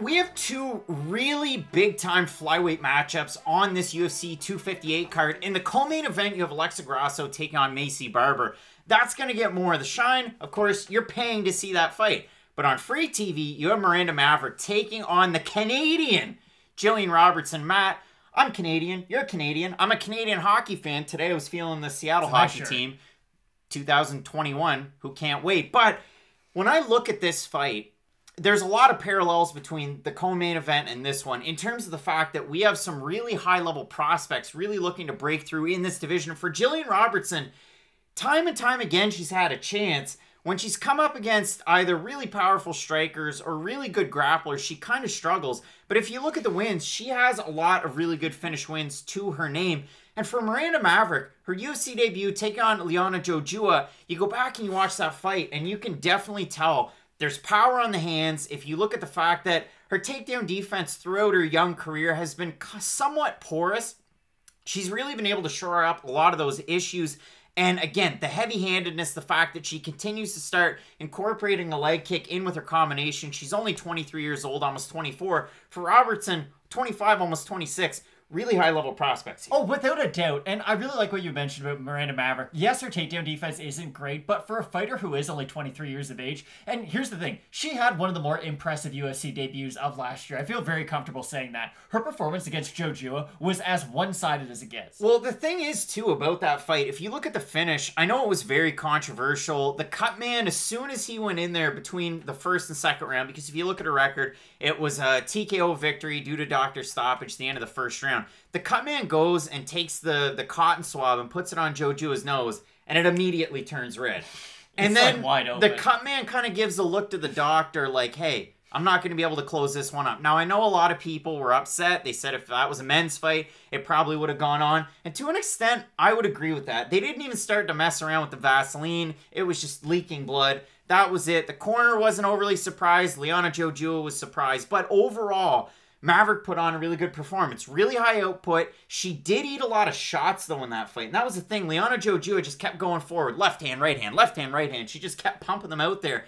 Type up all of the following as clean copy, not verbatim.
We have two really big-time flyweight matchups on this UFC 258 card. In the co-main event, you have Alexa Grasso taking on Maycee Barber. That's going to get more of the shine. Of course, you're paying to see that fight. But on free TV, you have Miranda Maverick taking on the Canadian Jillian Robertson. Matt, I'm Canadian. You're Canadian. I'm a Canadian hockey fan. Today I was feeling the Seattle hockey team, 2021, who can't wait. But when I look at this fight, there's a lot of parallels between the co-main event and this one in terms of the fact that we have some really high-level prospects really looking to break through in this division. For Jillian Robertson, time and time again, she's had a chance. When she's come up against either really powerful strikers or really good grapplers, she kind of struggles. But if you look at the wins, she has a lot of really good finish wins to her name. And for Miranda Maverick, her UFC debut, taking on Liana Jojua, you go back and you watch that fight, and you can definitely tell there's power on the hands. If you look at the fact that her takedown defense throughout her young career has been somewhat porous, she's really been able to shore up a lot of those issues. And again, the heavy-handedness, the fact that she continues to start incorporating a leg kick in with her combination. She's only 23 years old, almost 24. For Robertson, 25, almost 26. Really high-level prospects here. Oh, without a doubt. And I really like what you mentioned about Miranda Maverick. Yes, her takedown defense isn't great, but for a fighter who is only 23 years of age, and here's the thing, she had one of the more impressive UFC debuts of last year. I feel very comfortable saying that. Her performance against Jojua was as one-sided as it gets. Well, the thing is, too, about that fight, if you look at the finish, I know it was very controversial. The cut man, as soon as he went in there between the first and second round, because if you look at her record, it was a TKO victory due to doctor stoppage at the end of the first round. The cut man goes and takes the cotton swab and puts it on Jojua's nose, and it immediately turns red. And then like wide open. The cut man kind of gives a look to the doctor like, hey, I'm not going to be able to close this one up. Now, I know a lot of people were upset. They said if that was a men's fight, it probably would have gone on. And to an extent, I would agree with that. They didn't even start to mess around with the Vaseline. It was just leaking blood. That was it. The corner wasn't overly surprised. Liana Jojua was surprised. But overall, Maverick put on a really good performance. Really high output. She did eat a lot of shots, though, in that fight. And that was the thing. Liana Jojua just kept going forward. Left hand, right hand, left hand, right hand. She just kept pumping them out there.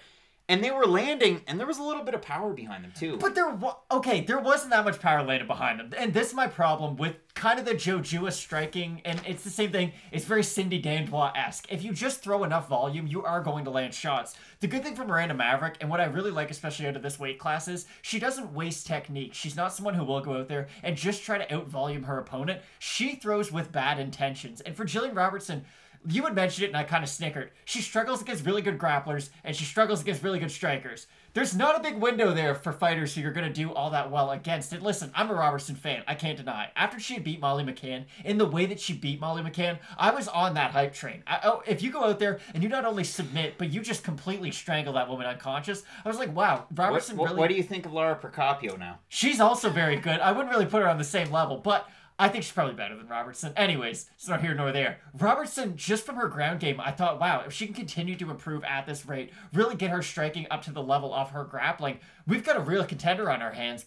And they were landing, and there was a little bit of power behind them, too. But there wasn't that much power landed behind them. And this is my problem with kind of the Jojua striking, and it's the same thing. It's very Cindy Dandois-esque. If you just throw enough volume, you are going to land shots. The good thing for Miranda Maverick, and what I really like, especially out of this weight class, is she doesn't waste technique. She's not someone who will go out there and just try to out-volume her opponent. She throws with bad intentions. And for Jillian Robertson, you had mentioned it, and I kind of snickered. She struggles against really good grapplers, and she struggles against really good strikers. There's not a big window there for fighters who you're going to do all that well against. And listen, I'm a Robertson fan. I can't deny. After she beat Molly McCann, in the way that she beat Molly McCann, I was on that hype train. If you go out there and you not only submit, but you just completely strangle that woman unconscious, I was like, wow, Robertson really... What do you think of Laura Procopio now? She's also very good. I wouldn't really put her on the same level, but I think she's probably better than Robertson. Anyways, it's not here nor there. Robertson, just from her ground game, I thought, wow, if she can continue to improve at this rate, really get her striking up to the level of her grappling, we've got a real contender on our hands.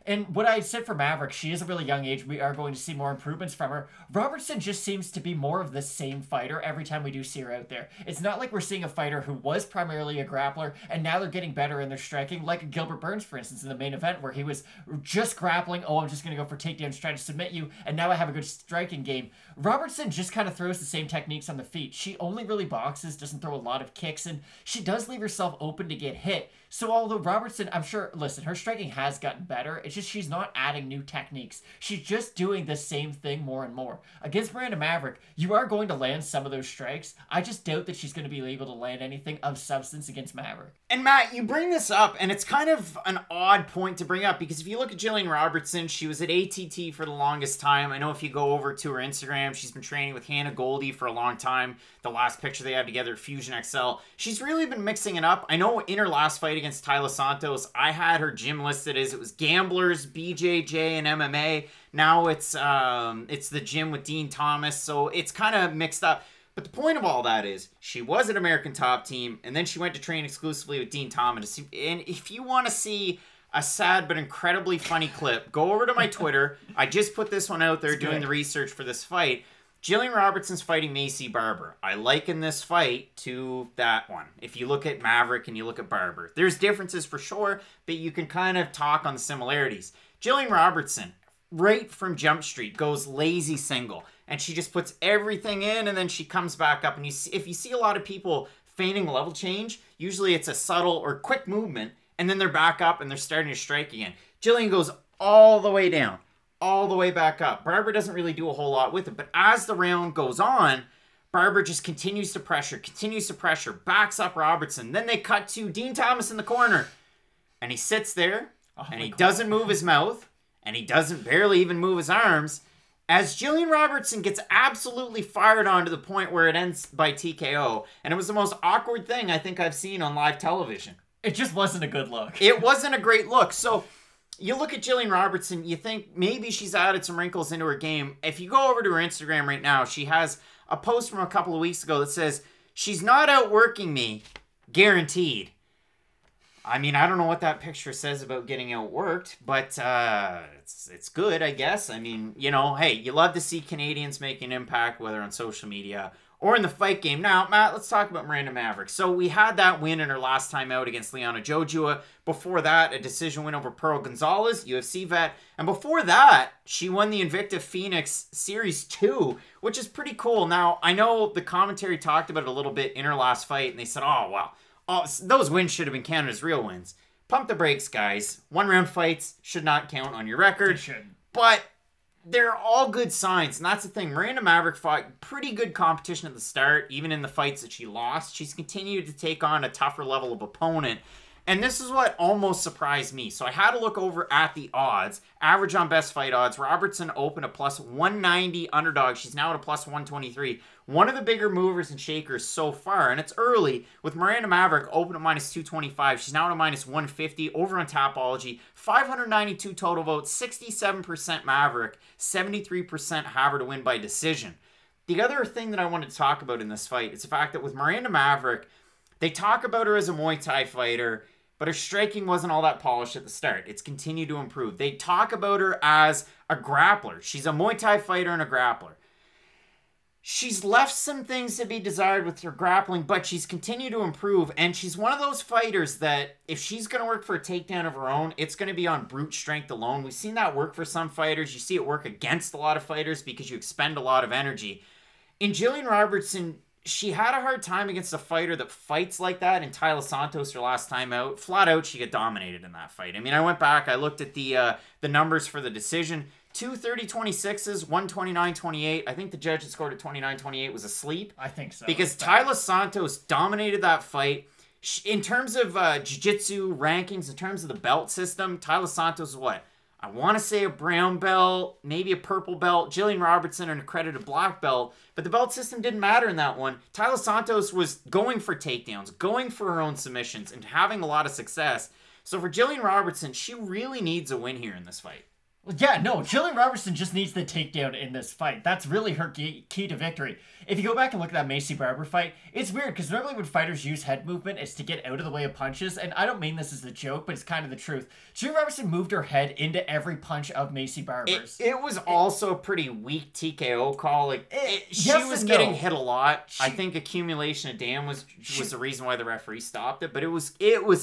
And what I said for Maverick, she is a really young age. We are going to see more improvements from her. Robertson just seems to be more of the same fighter every time we do see her out there. It's not like we're seeing a fighter who was primarily a grappler, and now they're getting better in their striking, like Gilbert Burns, for instance, in the main event, where he was just grappling, oh, I'm just going to go for takedowns, trying to submit you, and now I have a good striking game. Robertson just kind of throws the same techniques on the feet. She only really boxes, doesn't throw a lot of kicks, and she does leave herself open to get hit. So although Robertson, I'm sure, listen, her striking has gotten better. It's just she's not adding new techniques. She's just doing the same thing more and more. Against Miranda Maverick, you are going to land some of those strikes. I just doubt that she's going to be able to land anything of substance against Maverick. And Matt, you bring this up, and it's kind of an odd point to bring up, because if you look at Jillian Robertson, she was at ATT for the longest time. I know if you go over to her Instagram, she's been training with Hannah Goldie for a long time. The last picture they have together, Fusion XL. She's really been mixing it up. I know in her last fight against Tyler Santos, I had her gym listed as it was Gamblers, BJJ, and MMA. Now it's the gym with Dean Thomas, so it's kind of mixed up. But the point of all that is, she was at American Top Team, and then she went to train exclusively with Dean Thomas. And if you want to see a sad but incredibly funny clip, go over to my Twitter. I just put this one out there doing the research for this fight. Jillian Robertson's fighting Maycee Barber. I liken this fight to that one. If you look at Maverick and you look at Barber, there's differences for sure, but you can kind of talk on the similarities. Jillian Robertson, right from Jump Street, goes lazy single, and she just puts everything in, and then she comes back up. And if you see a lot of people feigning level change, usually it's a subtle or quick movement, and then they're back up and they're starting to strike again. Jillian goes all the way down, all the way back up. Barber doesn't really do a whole lot with it, but as the round goes on, Barber just continues to pressure, backs up Robertson. Then they cut to Dean Thomas in the corner, and he sits there, and he doesn't move his mouth, and he doesn't barely even move his arms, as Jillian Robertson gets absolutely fired on to the point where it ends by TKO, and it was the most awkward thing I think I've seen on live television. It just wasn't a good look. It wasn't a great look. So you look at Jillian Robertson, you think maybe she's added some wrinkles into her game. If you go over to her Instagram right now, she has a post from a couple of weeks ago that says, "She's not outworking me, guaranteed." I mean, I don't know what that picture says about getting outworked, but it's good, I guess. I mean, you know, hey, you love to see Canadians make an impact, whether on social media or in the fight game. Now, Matt, let's talk about Miranda Maverick. So we had that win in her last time out against Liana Jojua. Before that, a decision win over Pearl Gonzalez, UFC vet. And before that, she won the Invicta Phoenix Series 2, which is pretty cool. Now, I know the commentary talked about it a little bit in her last fight, and they said, oh, wow. Oh, those wins should have been Canada's real wins. Pump the brakes, guys. One-round fights should not count on your record. They shouldn't. But they're all good signs, and that's the thing. Miranda Maverick fought pretty good competition at the start, even in the fights that she lost. She's continued to take on a tougher level of opponent. And this is what almost surprised me. So I had to look over at the odds. Average on best fight odds. Robertson opened a plus 190 underdog. She's now at a plus 123. One of the bigger movers and shakers so far. And it's early with Miranda Maverick open at minus 225. She's now at a minus 150 over on Tapology. 592 total votes. 67% Maverick. 73% have her to win by decision. The other thing that I wanted to talk about in this fight is the fact that with Miranda Maverick, they talk about her as a Muay Thai fighter, but her striking wasn't all that polished at the start. It's continued to improve. They talk about her as a grappler. She's a Muay Thai fighter and a grappler. She's left some things to be desired with her grappling, but she's continued to improve, and she's one of those fighters that if she's going to work for a takedown of her own, it's going to be on brute strength alone. We've seen that work for some fighters. You see it work against a lot of fighters because you expend a lot of energy. In Jillian Robertson, she had a hard time against a fighter that fights like that in Tyler Santos her last time out. Flat out, she got dominated in that fight. I mean, I went back, I looked at the numbers for the decision. 2 30-26s, 129-28. I think the judge that scored at 29-28 was asleep. I think so. Because Tyler Santos dominated that fight. In terms of jiu-jitsu rankings, in terms of the belt system, Tyler Santos is what? I want to say a brown belt, maybe a purple belt. Jillian Robertson an accredited black belt. But the belt system didn't matter in that one. Tyler Santos was going for takedowns, going for her own submissions, and having a lot of success. So for Jillian Robertson, she really needs a win here in this fight. Well, yeah, no, Jillian Robertson just needs the takedown in this fight. That's really her key to victory. If you go back and look at that Maycee Barber fight, it's weird because normally when fighters use head movement, it's to get out of the way of punches. And I don't mean this as a joke, but it's kind of the truth. Jillian Robertson moved her head into every punch of Maycee Barber's. It was also a pretty weak TKO call. She was getting hit a lot. I think accumulation of damage was the reason why the referee stopped it, but it was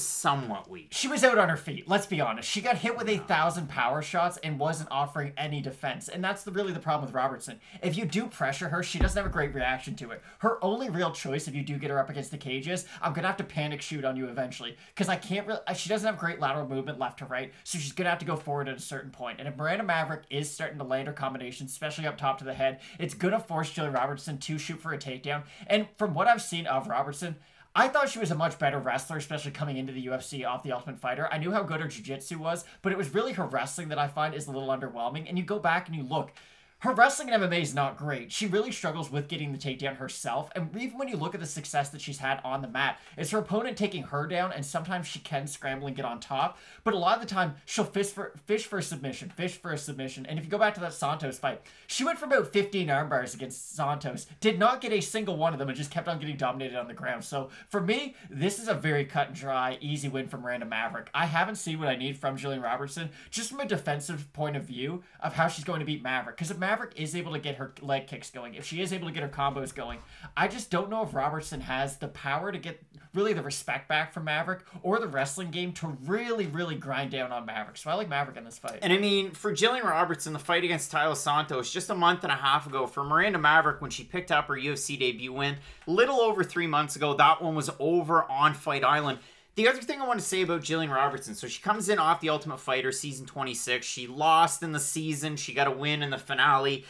somewhat weak. She was out on her feet, let's be honest. She got hit with 1,000 power shots and wasn't offering any defense. And that's really the problem with Robertson. If you do pressure her, she doesn't have a great reaction to it. Her only real choice, if you do get her up against the cages, I'm gonna have to panic shoot on you eventually because I can't really. She doesn't have great lateral movement left to right, so she's gonna have to go forward at a certain point. And if Miranda Maverick is starting to land her combinations, especially up top to the head, it's gonna force Jillian Robertson to shoot for a takedown. And from what I've seen of Robertson, I thought she was a much better wrestler, especially coming into the UFC off The Ultimate Fighter. I knew how good her jiu-jitsu was, but it was really her wrestling that I find is a little underwhelming. And you go back and you look, her wrestling in MMA is not great. She really struggles with getting the takedown herself. And even when you look at the success that she's had on the mat, it's her opponent taking her down, and sometimes she can scramble and get on top. But a lot of the time, she'll fish for a submission. And if you go back to that Santos fight, she went for about 15 arm bars against Santos, did not get a single one of them, and just kept on getting dominated on the ground. So for me, this is a very cut and dry, easy win from Miranda Maverick. I haven't seen what I need from Jillian Robertson, just from a defensive point of view of how she's going to beat Maverick. Because if Maverick Maverick is able to get her leg kicks going, if she is able to get her combos going, I just don't know if Robertson has the power to get really the respect back from Maverick or the wrestling game to really, really grind down on Maverick. So I like Maverick in this fight. And I mean, for Jillian Robertson, the fight against Taila Santos just a month and a half ago, for Miranda Maverick, when she picked up her UFC debut win, little over 3 months ago, that one was over on Fight Island. The other thing I want to say about Jillian Robertson, so she comes in off The Ultimate Fighter season 26. She lost in the season. She got a win in the finale.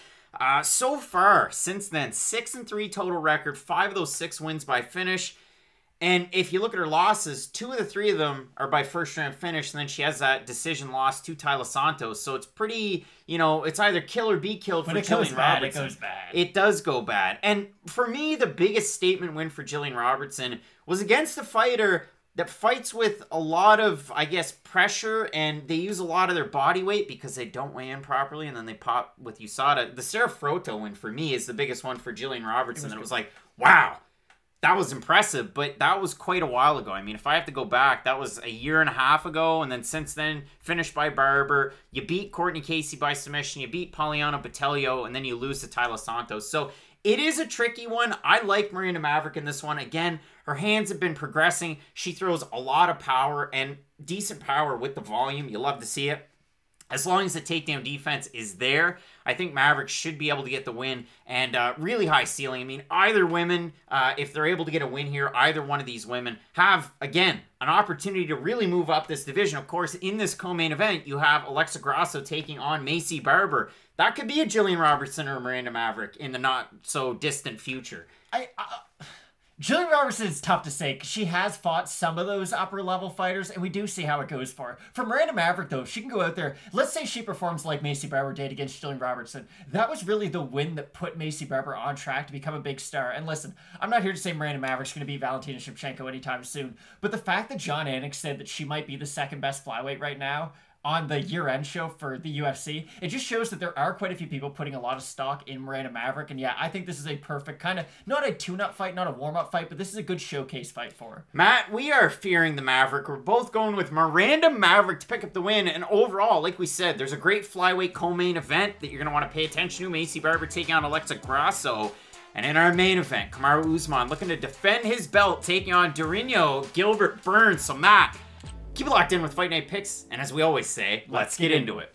So far, since then, 6-3 total record. 5 of those 6 wins by finish. And if you look at her losses, 2 of the 3 of them are by first round finish. And then she has that decision loss to Taila Santos. So it's pretty, you know, it's either kill or be killed for Jillian Robertson. It goes bad. It does go bad. And for me, the biggest statement win for Jillian Robertson was against a fighter that fights with a lot of, I guess, pressure, and they use a lot of their body weight because they don't weigh in properly, and then they pop with USADA. The Sarah Froto win, for me, is the biggest one for Jillian Robertson. It was like, wow, that was impressive, but that was quite a while ago. I mean, if I have to go back, that was a year and a half ago, and then since then, finished by Barber. You beat Courtney Casey by submission. You beat Polyana Pitolo, and then you lose to Taila Santos. So it is a tricky one. I like Miranda Maverick in this one. Again, her hands have been progressing. She throws a lot of power and decent power with the volume. You love to see it. As long as the takedown defense is there, I think Maverick should be able to get the win, and really high ceiling. I mean, either women, if they're able to get a win here, either one of these women have, again, an opportunity to really move up this division. Of course, in this co-main event, you have Alexa Grasso taking on Macy Barber. That could be a Jillian Robertson or Miranda Maverick in the not-so-distant future. Jillian Robertson is tough to say because she has fought some of those upper-level fighters, and we do see how it goes for her. For Miranda Maverick, though, she can go out there. Let's say she performs like Macy Barber did against Jillian Robertson. That was really the win that put Macy Barber on track to become a big star. And listen, I'm not here to say Miranda Maverick's going to beat Valentina Shevchenko anytime soon, but the fact that John Anik said that she might be the second-best flyweight right now on the year-end show for the UFC, it just shows that there are quite a few people putting a lot of stock in Miranda Maverick. And yeah, I think this is a perfect kind of, not a tune-up fight, not a warm-up fight, but this is a good showcase fight for her. Matt, we are fearing the Maverick. We're both going with Miranda Maverick to pick up the win. And overall, like we said, there's a great flyweight co-main event that you're going to want to pay attention to. Macy Barber taking on Alexa Grasso. And in our main event, Kamaru Usman looking to defend his belt, taking on Dhiego, Gilbert, Burns. So Matt, keep it locked in with Fight Night Picks, and as we always say, let's get into it.